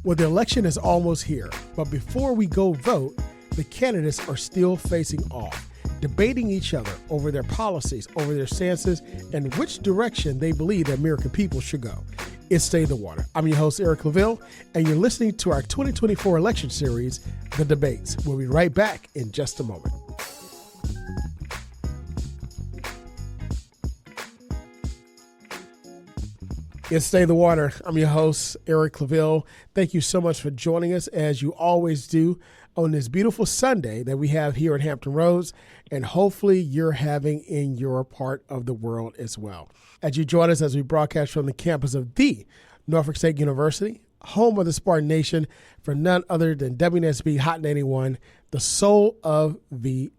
Well, the election is almost here, but before we go vote, the candidates are still facing off, debating each other over their policies, over their stances, and which direction they believe the American people should go. It's Stay the Water. I'm your host, Eric LaVille, and you're listening to our 2024 election series, The Debates. We'll be right back in just a moment. It's Stay the Water. I'm your host, Eric LaVille. Thank you so much for joining us, as you always do, on this beautiful Sunday that we have here at Hampton Roads, and hopefully you're having in your part of the world as well. As you join us as we broadcast from the campus of the Norfolk State University, home of the Spartan Nation, for none other than WNSB Hot 91, the soul of VA.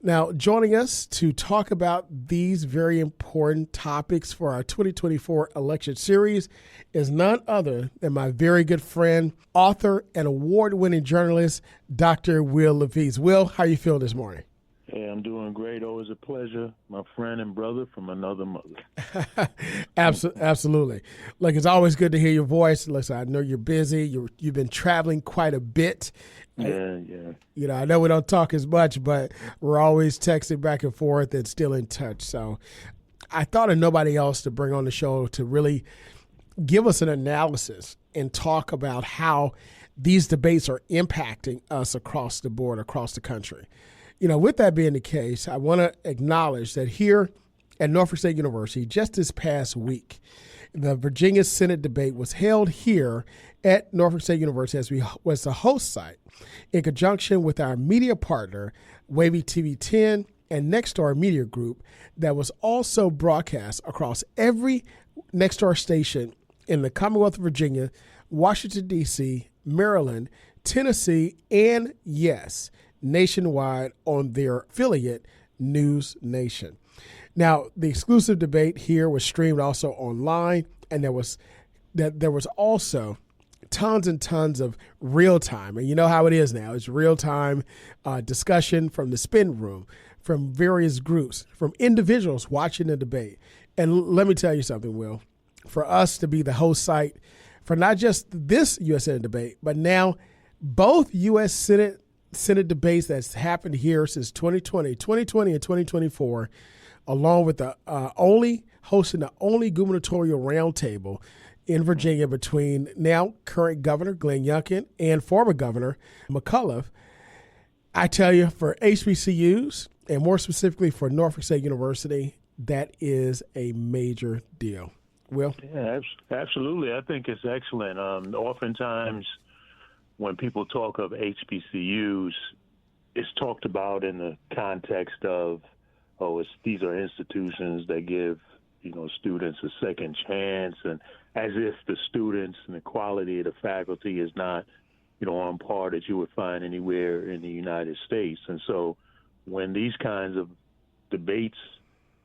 Now, joining us to talk about these very important topics for our 2024 election series is none other than my very good friend, author, and award-winning journalist, Dr. Will LaVies. Will, how you feel this morning? Hey, I'm doing great. Always a pleasure. My friend and brother from another mother. Absolutely. Look, it's always good to hear your voice. Listen, I know you're busy. You've been traveling quite a bit. Yeah. You know, I know we don't talk as much, but we're always texting back and forth and still in touch. So I thought of nobody else to bring on the show to really give us an analysis and talk about how these debates are impacting us across the board, across the country. You know, with that being the case, I want to acknowledge that here at Norfolk State University, just this past week, the Virginia Senate debate was held here at Norfolk State University as we was the host site in conjunction with our media partner, Wavy TV 10 and Nexstar Media Group, that was also broadcast across every Nexstar station in the Commonwealth of Virginia, Washington, D.C., Maryland, Tennessee, and yes, nationwide on their affiliate, News Nation. Now, the exclusive debate here was streamed also online, and there was also tons and tons of real time. And you know how it is now. It's real time discussion from the spin room, from various groups, from individuals watching the debate. And let me tell you something, Will. For us to be the host site for not just this U.S. Senate debate, but now both U.S. Senate debates that's happened here since 2020 and 2024, along with the hosting the only gubernatorial roundtable in Virginia between now current Governor Glenn Youngkin and former Governor McAuliffe. I tell you, for HBCUs, and more specifically for Norfolk State University, that is a major deal. Will? Yeah, absolutely. I think it's excellent. Oftentimes, when people talk of HBCUs, it's talked about in the context of, these are institutions that give, students a second chance, and as if the students and the quality of the faculty is not, on par that you would find anywhere in the United States. And so when these kinds of debates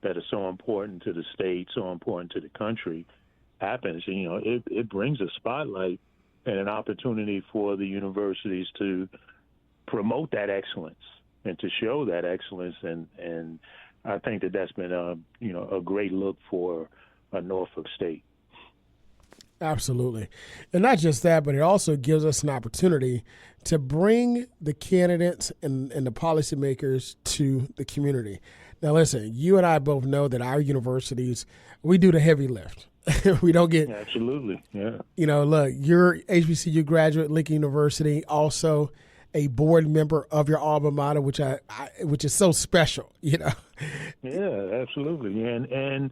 that are so important to the state, so important to the country happens, it brings a spotlight and an opportunity for the universities to promote that excellence and to show that excellence. And I think that's been a great look for Norfolk State. Absolutely. And not just that, but it also gives us an opportunity to bring the candidates and the policymakers to the community. Now, listen, you and I both know that our universities, we do the heavy lift. We don't get... Absolutely, yeah. Look, you're HBCU graduate, Lincoln University, also a board member of your alma mater, which is so special, Yeah, absolutely. And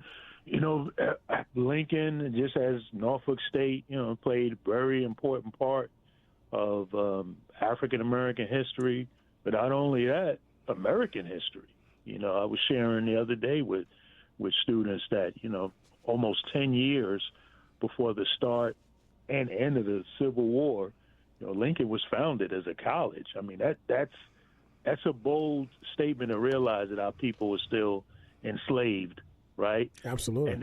Lincoln, just as Norfolk State, played a very important part of African-American history, but not only that, American history. I was sharing the other day with students that, almost 10 years before the start and end of the Civil War, Lincoln was founded as a college. I mean, that's a bold statement to realize that our people were still enslaved, right? Absolutely.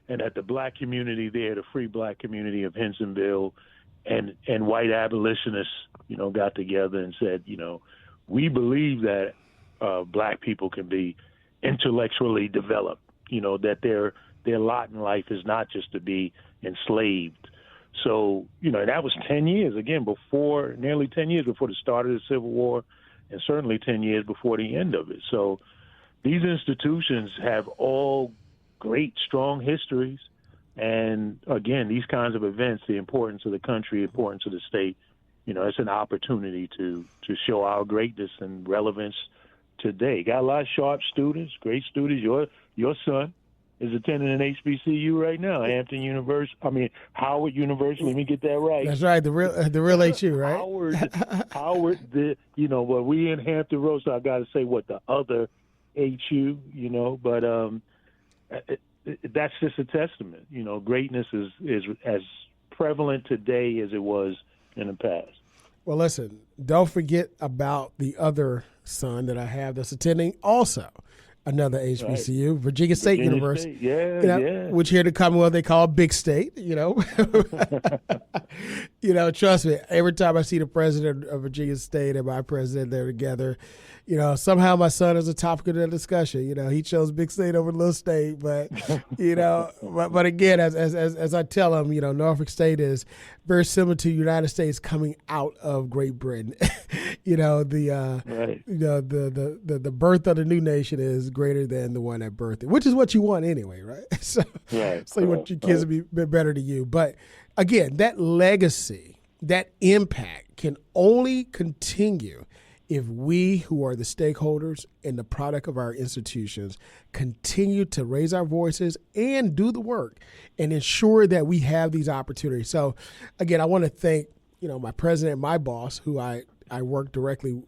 And that the black community there, the free black community of Hensonville, and white abolitionists, got together and said, we believe that black people can be intellectually developed, that their lot in life is not just to be enslaved, So, that was 10 years, again, nearly 10 years before the start of the Civil War, and certainly 10 years before the end of it. So these institutions have all great, strong histories. And again, these kinds of events, the importance of the country, the importance of the state, it's an opportunity to show our greatness and relevance today. Got a lot of sharp students, great students. Your son is attending an HBCU right now, Howard University. Let me get that right. That's right, the real HU, right? Howard. But we in Hampton Roads, so I got to say the other HU, but that's just a testament. Greatness is as prevalent today as it was in the past. Well, listen, don't forget about the other son that I have that's attending also another HBCU, right. Virginia State University. Yeah. Which here in the Commonwealth they call Big State, Trust me, every time I see the president of Virginia State and my president, they're together, somehow my son is a topic of the discussion. He chose Big State over Little State, but, but again, as I tell him, Norfolk State is very similar to the United States coming out of Great Britain. Right. The birth of the new nation is greater than the one that birthed it, which is what you want anyway, right? So you want your kids to be better than you. But again, that legacy, that impact can only continue if we, who are the stakeholders and the product of our institutions, continue to raise our voices and do the work and ensure that we have these opportunities. So again, I want to thank, my president, my boss, who I work directly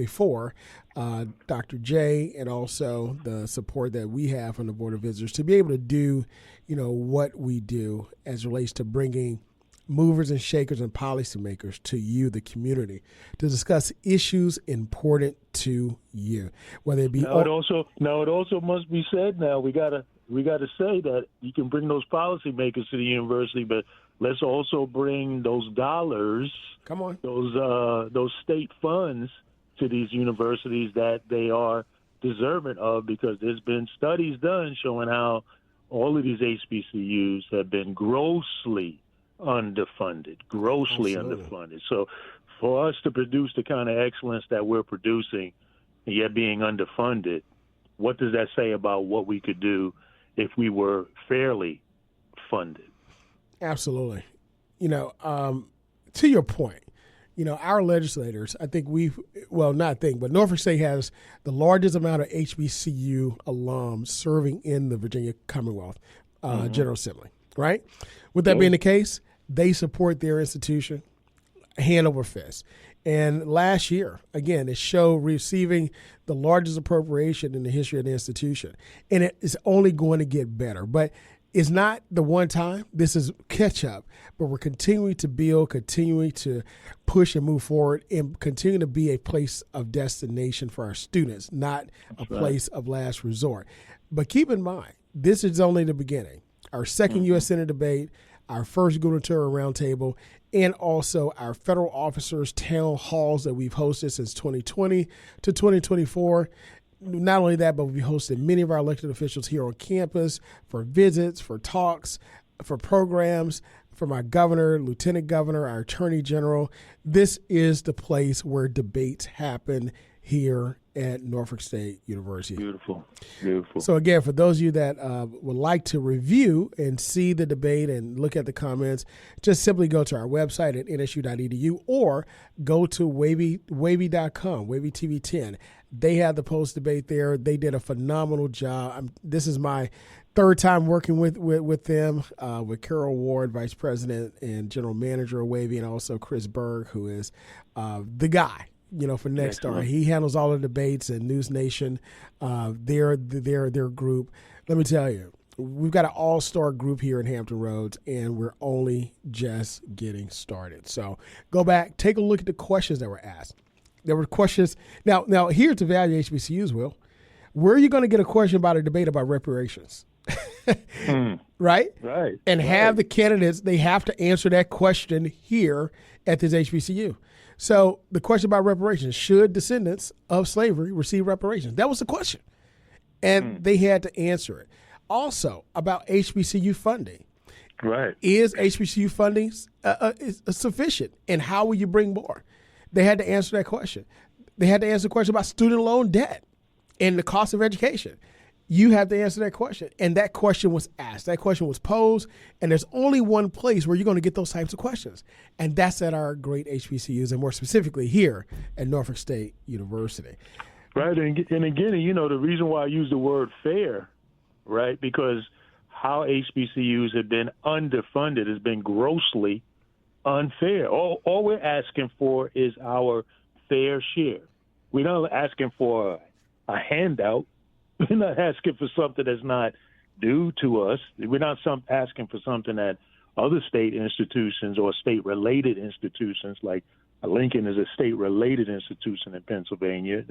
for, Dr. J, and also the support that we have from the Board of Visitors to be able to do, what we do as it relates to bringing movers and shakers and policymakers to you, the community, to discuss issues important to you, whether it be. Now it also must be said. Now we gotta say that you can bring those policymakers to the university, but let's also bring those dollars. Come on, those state funds to these universities that they are deserving of, because there's been studies done showing how all of these HBCUs have been grossly underfunded. So for us to produce the kind of excellence that we're producing, and yet being underfunded, what does that say about what we could do if we were fairly funded? Absolutely. To your point, our legislators, I think but Norfolk State has the largest amount of HBCU alums serving in the Virginia Commonwealth General Assembly, right? With that being the case, they support their institution hand over fist. And last year, again, it showed receiving the largest appropriation in the history of the institution. And it is only going to get better. But it's not the one time. This is catch up. But we're continuing to build, continuing to push and move forward, and continue to be a place of destination for our students, not a place of last resort. But keep in mind, this is only the beginning. Our second U.S. Senate debate, our first gubernatorial roundtable, and also our federal officers' town halls that we've hosted since 2020 to 2024. Not only that, but we've hosted many of our elected officials here on campus for visits, for talks, for programs, from our governor, lieutenant governor, our attorney general. This is the place where debates happen here at Norfolk State University. Beautiful. So again, for those of you that would like to review and see the debate and look at the comments, just simply go to our website at nsu.edu or go to wavy.com, Wavy TV 10. They have the post debate there. They did a phenomenal job. This is my third time working with them, with Carol Ward, Vice President and General Manager of Wavy, and also Chris Berg, who is the guy, for Next Star. He handles all the debates and News Nation, their group. Let me tell you, we've got an all-star group here in Hampton Roads, and we're only just getting started. So go back, take a look at the questions that were asked. There were questions. Now here's the value of HBCUs, Will. Where are you going to get a question about a debate about reparations? Right? And have the candidates, they have to answer that question here at this HBCU. So the question about reparations, should descendants of slavery receive reparations? That was the question. And they had to answer it. Also about HBCU funding. Right. Is HBCU funding is sufficient? And how will you bring more? They had to answer that question. They had to answer the question about student loan debt and the cost of education. You have to answer that question. And that question was asked. That question was posed. And there's only one place where you're going to get those types of questions. And that's at our great HBCUs, and more specifically here at Norfolk State University. Right. And again, the reason why I use the word fair, right, because how HBCUs have been underfunded has been grossly unfair. All we're asking for is our fair share. We're not asking for a handout. We're not asking for something that's not due to us. We're not asking for something that other state institutions or state-related institutions, like Lincoln is a state-related institution in Pennsylvania,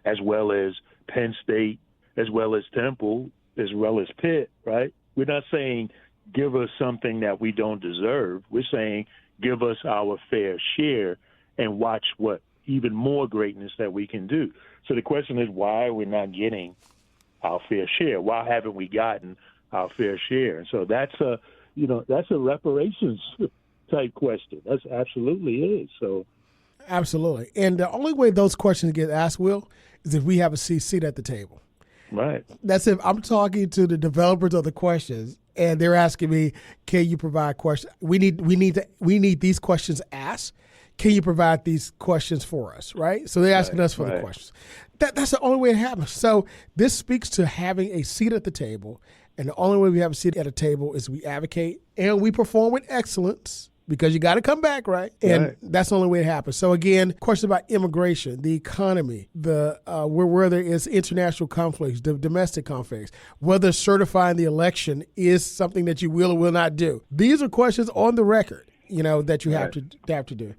as well as Penn State, as well as Temple, as well as Pitt, right? We're not saying give us something that we don't deserve. We're saying give us our fair share and watch what even more greatness that we can do. So the question is, why are we not getting our fair share? Why haven't we gotten our fair share? And so that's a reparations type question. That's absolutely is. So absolutely. And the only way those questions get asked, Will, is if we have a seat at the table. Right. That's if I'm talking to the developers of the questions and they're asking me, can you provide questions? We need these questions asked. Can you provide these questions for us, right? So they're asking us for the questions. That's the only way it happens. So this speaks to having a seat at the table, and the only way we have a seat at a table is we advocate and we perform with excellence, because you got to come back, right? And that's the only way it happens. So again, question about immigration, the economy, the where there is international conflicts, the domestic conflicts, whether certifying the election is something that you will or will not do. These are questions on the record, that you have to do.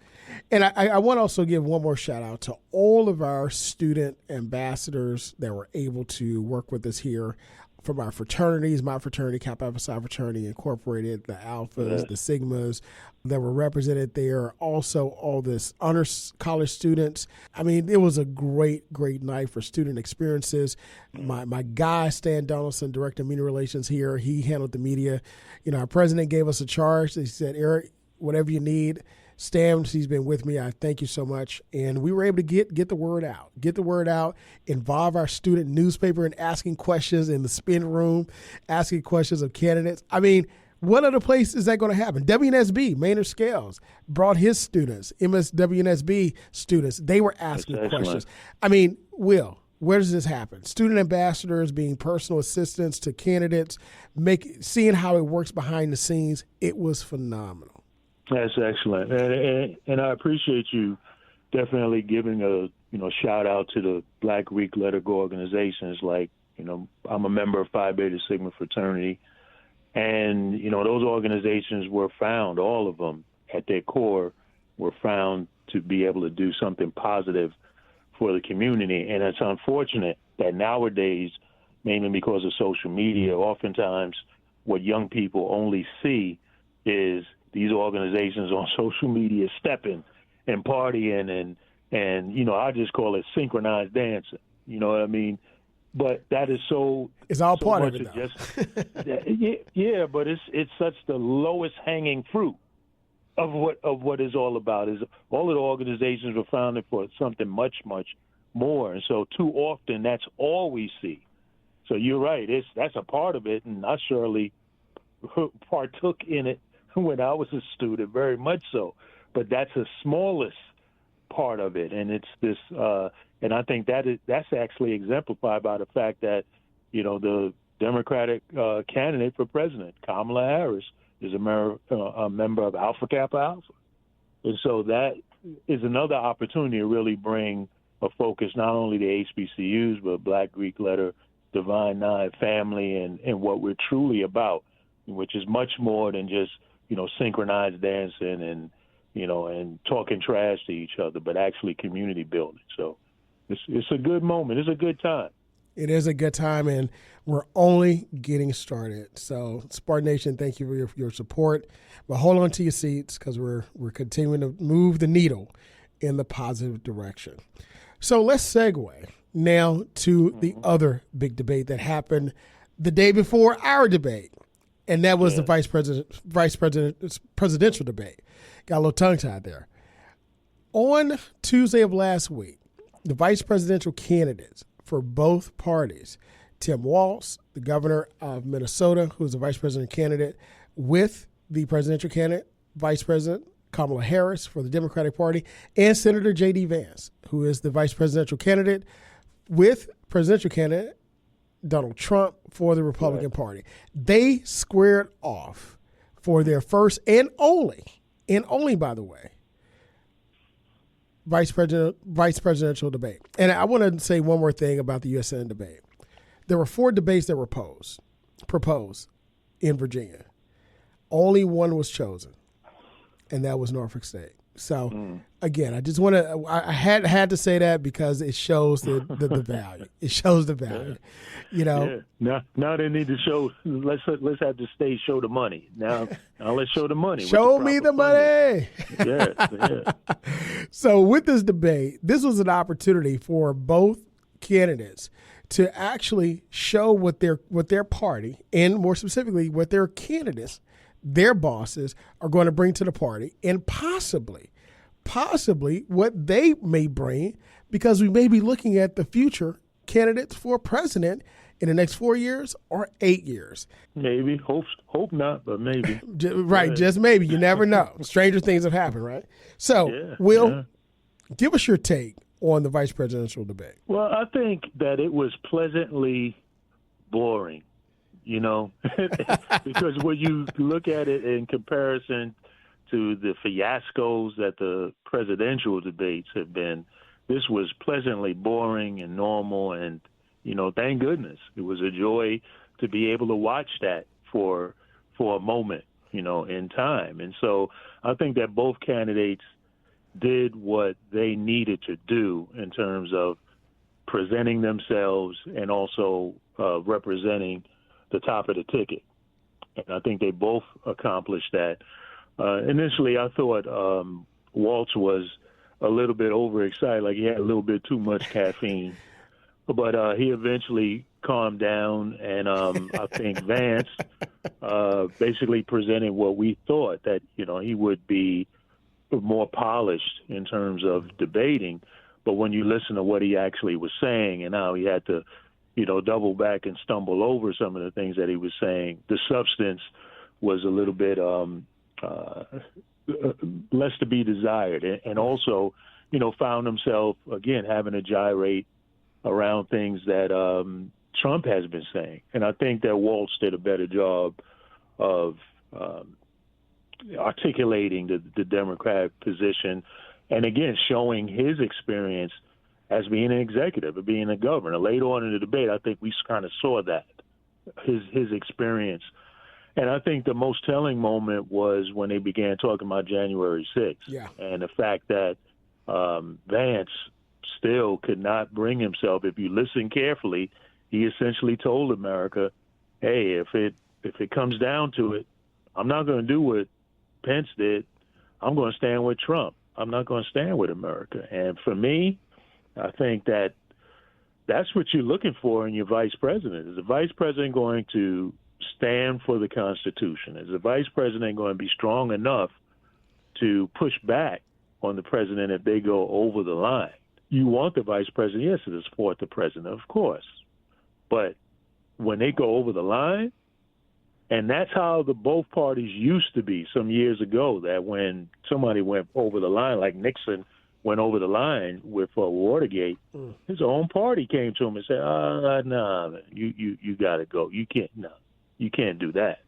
And I want to also give one more shout out to all of our student ambassadors that were able to work with us here from our fraternities, my fraternity, Kappa Alpha Psi Fraternity Incorporated, the Alphas, the Sigmas that were represented there. Also, all this honors college students. I mean, it was a great, great night for student experiences. My guy, Stan Donaldson, Director of Media Relations here, he handled the media. Our president gave us a charge. He said, Eric, whatever you need, Stan, he's been with me. I thank you so much. And we were able to get the word out, involve our student newspaper in asking questions in the spin room, asking questions of candidates. I mean, what other place is that going to happen? WNSB, Maynard Scales, brought his students, MSWNSB students. They were asking questions. I mean, Will, where does this happen? Student ambassadors being personal assistants to candidates, seeing how it works behind the scenes. It was phenomenal. That's excellent, and I appreciate you definitely giving a shout out to the Black Greek letter organizations. Like, I'm a member of Phi Beta Sigma fraternity, and those organizations were found, all of them at their core, were found to be able to do something positive for the community. And it's unfortunate that nowadays, mainly because of social media, oftentimes what young people only see is these organizations on social media stepping and partying and I just call it synchronized dancing. You know what I mean? But that is it's all part of it. Yeah, but it's such the lowest hanging fruit of what it's all about. Is all of the organizations were founded for something much, much more. And so too often that's all we see. So you're right. That's a part of it, and I surely partook in it when I was a student, very much so. But that's the smallest part of it, and it's this. And I think that's actually exemplified by the fact that the Democratic candidate for president, Kamala Harris, is a member of Alpha Kappa Alpha, and so that is another opportunity to really bring a focus not only to HBCUs but Black Greek letter, Divine Nine family, and what we're truly about, which is much more than just synchronized dancing and talking trash to each other, but actually community building. So it's a good moment. It's a good time. It is a good time, and we're only getting started. So Spartan Nation, thank you for your support. But hold on to your seats, because we're continuing to move the needle in the positive direction. So let's segue now to the other big debate that happened the day before our debate. And that was the presidential debate. Got a little tongue-tied there. On Tuesday of last week, the vice presidential candidates for both parties, Tim Walz, the governor of Minnesota, who's the vice president candidate, with the presidential candidate, Vice President Kamala Harris for the Democratic Party, and Senator J.D. Vance, who is the vice presidential candidate with presidential candidate Donald Trump for the Republican Party. They squared off for their first and only, by the way, vice presidential debate. And I want to say one more thing about the U.S. Senate debate. There were 4 debates that were proposed in Virginia. Only one was chosen, and that was Norfolk State. So, again, I just want to – I had to say that because it shows the value. It shows the value, you know. Yeah. Now they need to show – let's have the state show the money. Now let's show the money. Show me the money. Yeah. So with this debate, this was an opportunity for both candidates to actually show what their party, and more specifically what their candidates, their bosses, are going to bring to the party, and possibly what they may bring, because we may be looking at the future candidates for president in the next 4 years or 8 years. Maybe. Hope not, but maybe. Right, just maybe. You never know. Stranger things have happened, right? So, Will, give us your take on the vice presidential debate. Well, I think that it was pleasantly boring, you know, because when you look at it in comparison to the fiascos that the presidential debates have been, this was pleasantly boring and normal, and, you know, thank goodness. It was a joy to be able to watch that for a moment, you know, in time. And so I think that both candidates did what they needed to do in terms of presenting themselves and also representing the top of the ticket. And I think they both accomplished that. Initially, I thought Walz was a little bit overexcited, like he had a little bit too much caffeine. But he eventually calmed down, and I think Vance basically presented what we thought, that, you know, he would be more polished in terms of debating. But when you listen to what he actually was saying and how he had to, you know, double back and stumble over some of the things that he was saying, the substance was a little bit less to be desired. And also, you know, found himself, again, having to gyrate around things that Trump has been saying. And I think that Walz did a better job of articulating the Democratic position, and again, showing his experience as being an executive, of being a governor. Later on in the debate, I think we kind of saw that, his experience. And I think the most telling moment was when they began talking about January 6th, and the fact that Vance still could not bring himself. If you listen carefully, he essentially told America, hey, if it comes down to it, I'm not going to do what Pence did. I'm going to stand with Trump. I'm not going to stand with America. And for me, I think that that's what you're looking for in your vice president. Is the vice president going to stand for the Constitution? Is the vice president going to be strong enough to push back on the president if they go over the line? You want the vice president, yes, to support the president, of course. But when they go over the line, and that's how both parties used to be some years ago, that when somebody went over the line, like Nixon went over the line with Watergate, his own party came to him and said, no, you got to go. You can't do that.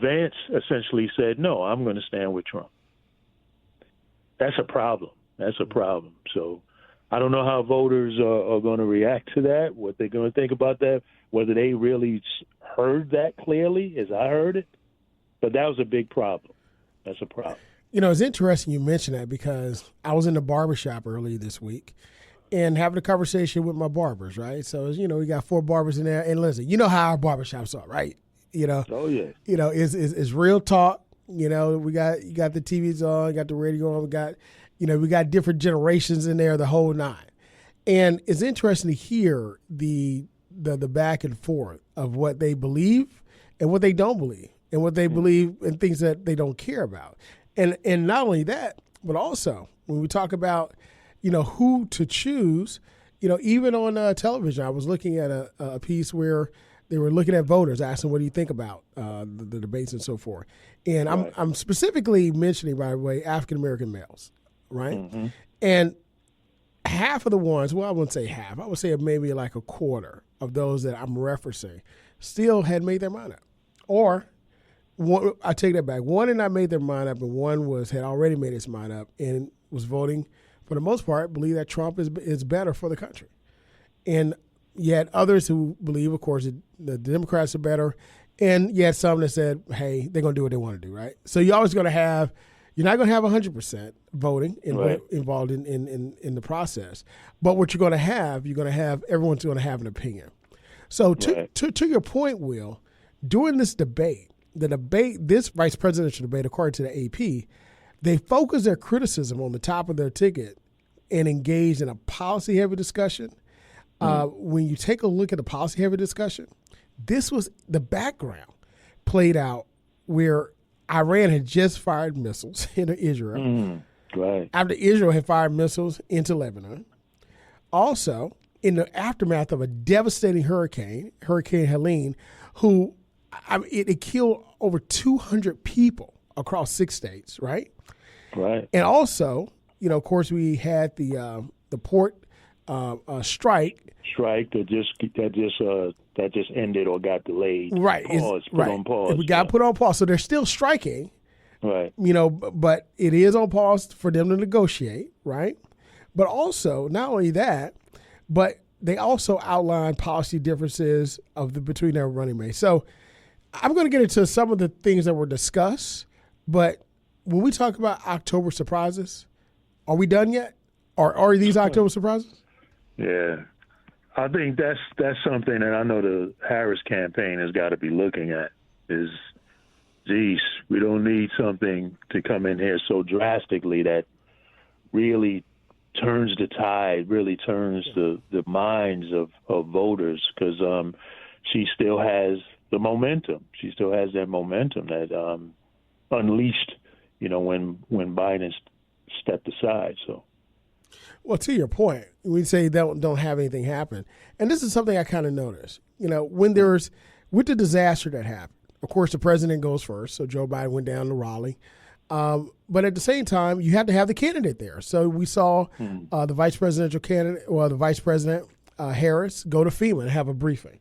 Vance essentially said, no, I'm going to stand with Trump. That's a problem. So I don't know how voters are going to react to that, what they're going to think about that, whether they really heard that clearly as I heard it. But that was a big problem. That's a problem. You know, it's interesting you mention that, because I was in the barbershop earlier this week and having a conversation with my barbers, right? So, you know, we got 4 barbers in there. And listen, you know how our barbershops are, right? You know, oh, yeah. You know, it's real talk. You know, you got the TVs on, you got the radio on, we got different generations in there, the whole nine. And it's interesting to hear the back and forth of what they believe and what they don't believe and what they believe and things that they don't care about. And not only that, but also when we talk about, who to choose, even on television, I was looking at a piece where they were looking at voters, asking, what do you think about the debates and so forth? And Right. I'm specifically mentioning, by the way, African-American males, right? Mm-hmm. And half of the ones, well, I wouldn't say half, I would say maybe like a quarter of those that I'm referencing still had made their mind up. Or one, I take that back. One had not made their mind up, and one had already made his mind up and was voting, for the most part, believe that Trump is better for the country. And yet others who believe, of course, the Democrats are better, and yet some that said, hey, they're going to do what they want to do, right? So you're always going to have, you're not going to have 100% voting involved in the process. But what you're going to have everyone's going to have an opinion. So to your point, Will, during this debate, this vice presidential debate, according to the AP, they focused their criticism on the top of their ticket and engaged in a policy-heavy discussion. When you take a look at the policy-heavy discussion, this was the background played out where Iran had just fired missiles into Israel. Right. After Israel had fired missiles into Lebanon. Also, in the aftermath of a devastating hurricane, Hurricane Helene, it killed over 200 people across 6 states, right? Right. And also, of course, we had the port strike. That just ended or got delayed. Right. Put on pause. We got put on pause. So they're still striking. Right. But it is on pause for them to negotiate, right? But also, not only that, but they also outlined policy differences between their running mates. So I'm going to get into some of the things that were discussed, but when we talk about October surprises, are we done yet? Or are these October surprises? Yeah. I think that's something that I know the Harris campaign has got to be looking at is, geez, we don't need something to come in here so drastically that really turns the tide, really turns the minds of voters, because she still has the momentum. She still has that momentum that unleashed, when Biden stepped aside. So. Well, to your point, we say don't have anything happen. And this is something I kind of noticed. With the disaster that happened, of course, the president goes first. So Joe Biden went down to Raleigh. But at the same time, you had to have the candidate there. So we saw the vice presidential candidate, or the vice president, Harris, go to FEMA and have a briefing.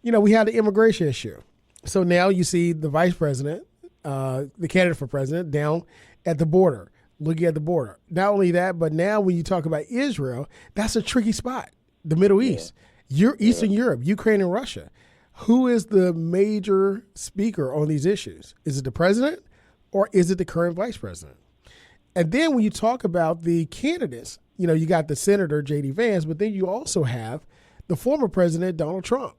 We had the immigration issue. So now you see the vice president, the candidate for president, down at the border, looking at the border. Not only that, but now when you talk about Israel, that's a tricky spot. The Middle East, Eastern Europe, Ukraine, and Russia. Who is the major speaker on these issues? Is it the president or is it the current vice president? And then when you talk about the candidates, you got the Senator J.D. Vance, but then you also have the former president, Donald Trump.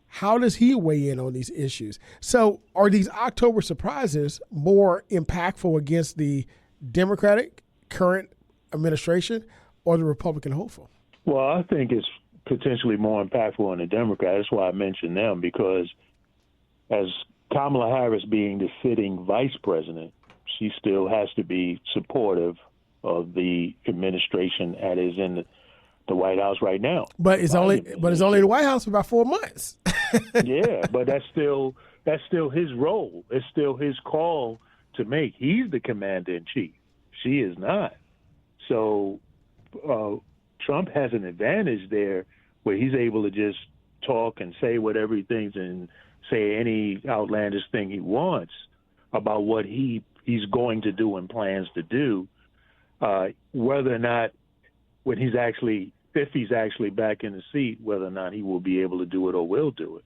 How does he weigh in on these issues? So are these October surprises more impactful against the Democratic current administration or the Republican hopeful? Well, I think it's potentially more impactful on the Democrats. That's why I mentioned them, because as Kamala Harris being the fitting vice president, she still has to be supportive of the administration that is in the White House right now. But it's only in the White House for about 4 months. Yeah, but that's still his role. It's still his call to make. He's the commander in chief. She is not. So Trump has an advantage there where he's able to just talk and say whatever he thinks and say any outlandish thing he wants about what he's going to do and plans to do, whether or not if he's actually back in the seat, whether or not he will be able to do it or will do it.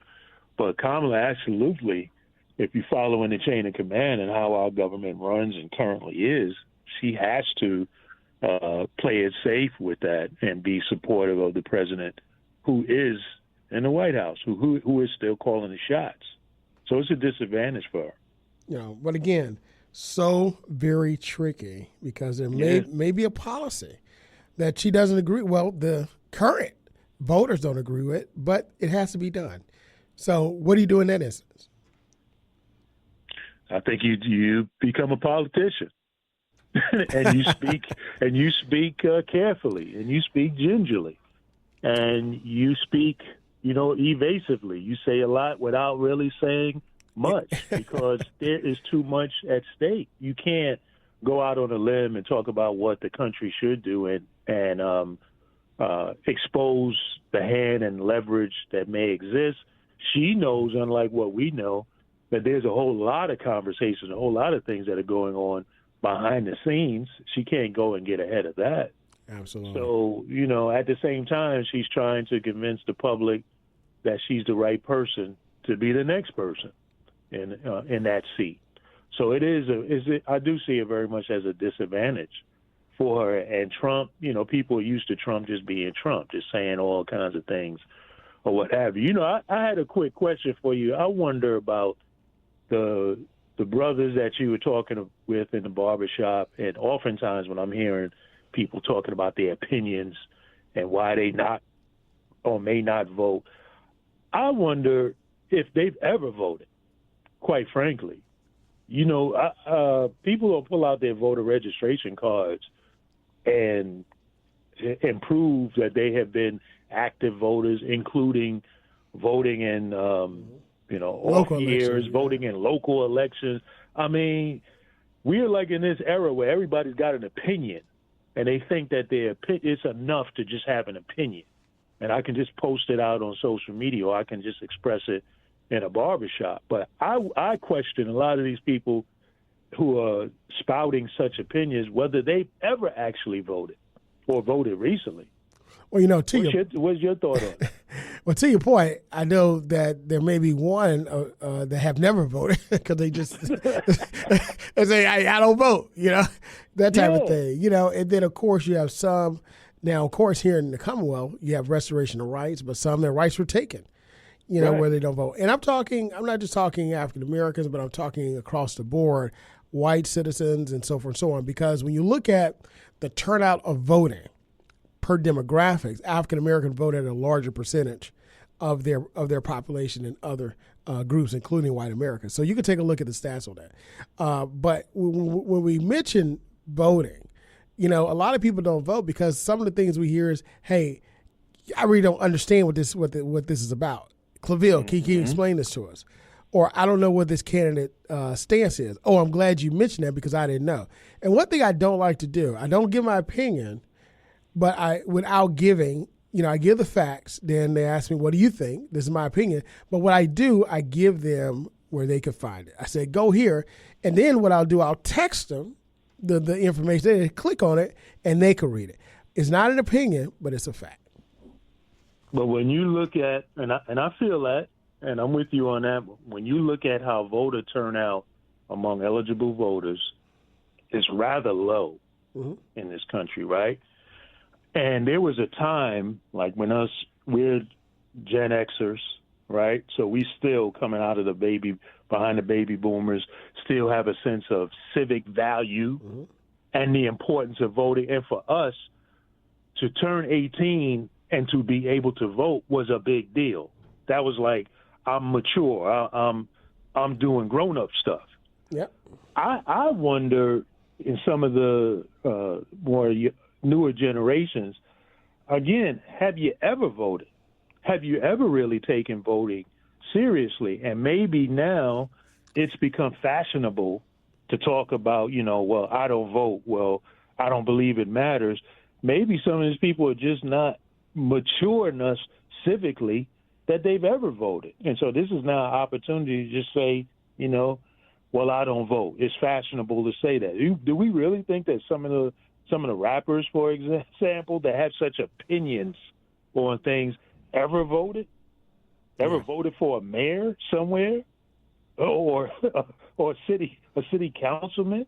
But Kamala, absolutely, if you follow in the chain of command and how our government runs and currently is, she has to play it safe with that and be supportive of the president who is in the White House, who is still calling the shots. So it's a disadvantage for her. But again, so very tricky because there may be a policy that she doesn't agree. Well, the current voters don't agree with, but it has to be done. So what do you do in that instance? I think you become a politician, and you speak carefully, and you speak gingerly, and you speak evasively. You say a lot without really saying much because there is too much at stake. You can't go out on a limb and talk about what the country should do and expose the hand and leverage that may exist. She knows, unlike what we know, that there's a whole lot of conversations, a whole lot of things that are going on behind the scenes. She can't go and get ahead of that. Absolutely. So, at the same time, she's trying to convince the public that she's the right person to be the next person in that seat. So I do see it very much as a disadvantage for her. And Trump, people are used to Trump just being Trump, just saying all kinds of things or what have you. I had a quick question for you. I wonder about the brothers that you were talking with in the barbershop, and oftentimes when I'm hearing people talking about their opinions and why they not or may not vote, I wonder if they've ever voted, quite frankly. People will pull out their voter registration cards and prove that they have been active voters, including voting in, off years, voting in local elections. I mean, we're like in this era where everybody's got an opinion, and they think that it's enough to just have an opinion. And I can just post it out on social media, or I can just express it in a barbershop. But I question a lot of these people who are spouting such opinions, whether they've ever actually voted or voted recently. Well, what's your thought on it? Well, to your point, I know that there may be one that have never voted because they just they say, I don't vote, that type of thing, And then, of course, you have some. Now, of course, here in the Commonwealth, you have restoration of rights, but some their rights were taken, right, where they don't vote. And I'm not just talking African Americans, but I'm talking across the board, white citizens and so forth and so on. Because when you look at the turnout of voting per demographics, African Americans vote at a larger percentage of their population than other groups, including white Americans. So you can take a look at the stats on that. But when we mention voting, a lot of people don't vote because some of the things we hear is, "Hey, I really don't understand what this is about." Claville, can you explain this to us? Or I don't know what this candidate stance is. Oh, I'm glad you mentioned that because I didn't know. And one thing I don't like to do, I don't give my opinion, but without giving, I give the facts. Then they ask me, "What do you think?" This is my opinion. But what I do, I give them where they can find it. I say, "Go here," and then what I'll do, I'll text them the information. They click on it and they can read it. It's not an opinion, but it's a fact. But when you look at, and I feel that, and I'm with you on that, when you look at how voter turnout among eligible voters is rather low in this country, right? And there was a time, like when we're Gen Xers, right? So we still coming out of behind the baby boomers, still have a sense of civic value and the importance of voting. And for us to turn 18 and to be able to vote was a big deal. That was like, I'm mature. I'm doing grown-up stuff. Yep. I wonder in some of the more newer generations, again, have you ever voted? Have you ever really taken voting seriously? And maybe now it's become fashionable to talk about, well, I don't vote. Well, I don't believe it matters. Maybe some of these people are just not mature enough civically that they've ever voted. And so this is now an opportunity to just say, well, I don't vote. It's fashionable to say that. Do we really think that some of the rappers, for example, that have such opinions on things ever voted? Ever voted for a mayor somewhere? Or a city councilman?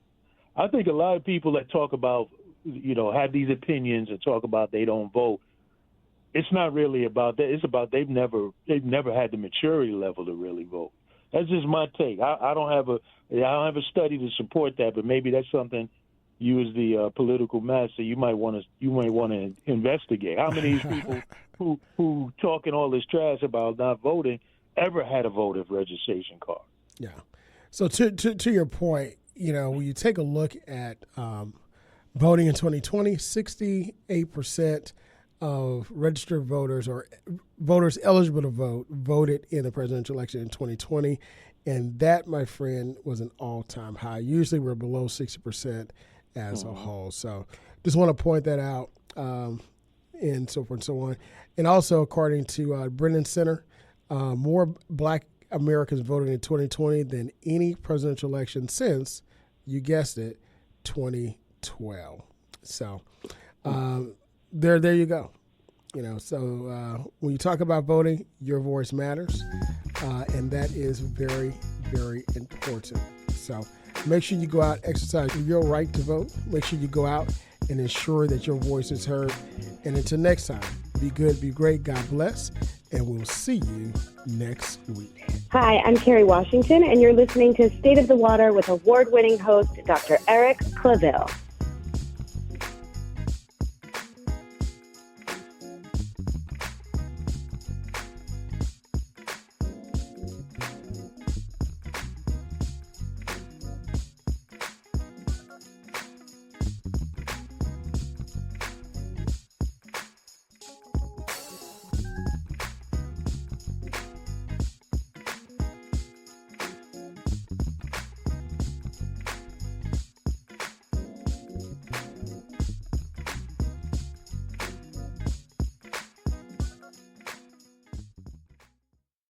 I think a lot of people that talk about, have these opinions and talk about they don't vote, it's not really about that. It's about they've never had the maturity level to really vote. That's just my take. I don't have a study to support that, but maybe that's something you, as the political master, you might want to investigate. How many of these people who talking all this trash about not voting ever had a voter registration card? Yeah. So to your point, when you take a look at voting in 2020, 68% of registered voters or voters eligible to vote voted in the presidential election in 2020. And that, my friend, was an all-time high. Usually we're below 60% as a whole. So just want to point that out, and so forth and so on. And also, according to Brennan Center, more Black Americans voted in 2020 than any presidential election since, you guessed it, 2012. So there you go. So when you talk about voting, your voice matters, and that is very, very important. So make sure you go out, exercise your right to vote. Make sure you go out and ensure that your voice is heard. And until next time, be good, be great, God bless, and we'll see you next week. Hi, I'm Carrie Washington, and you're listening to State of the Water with award-winning host Dr. Eric Claville.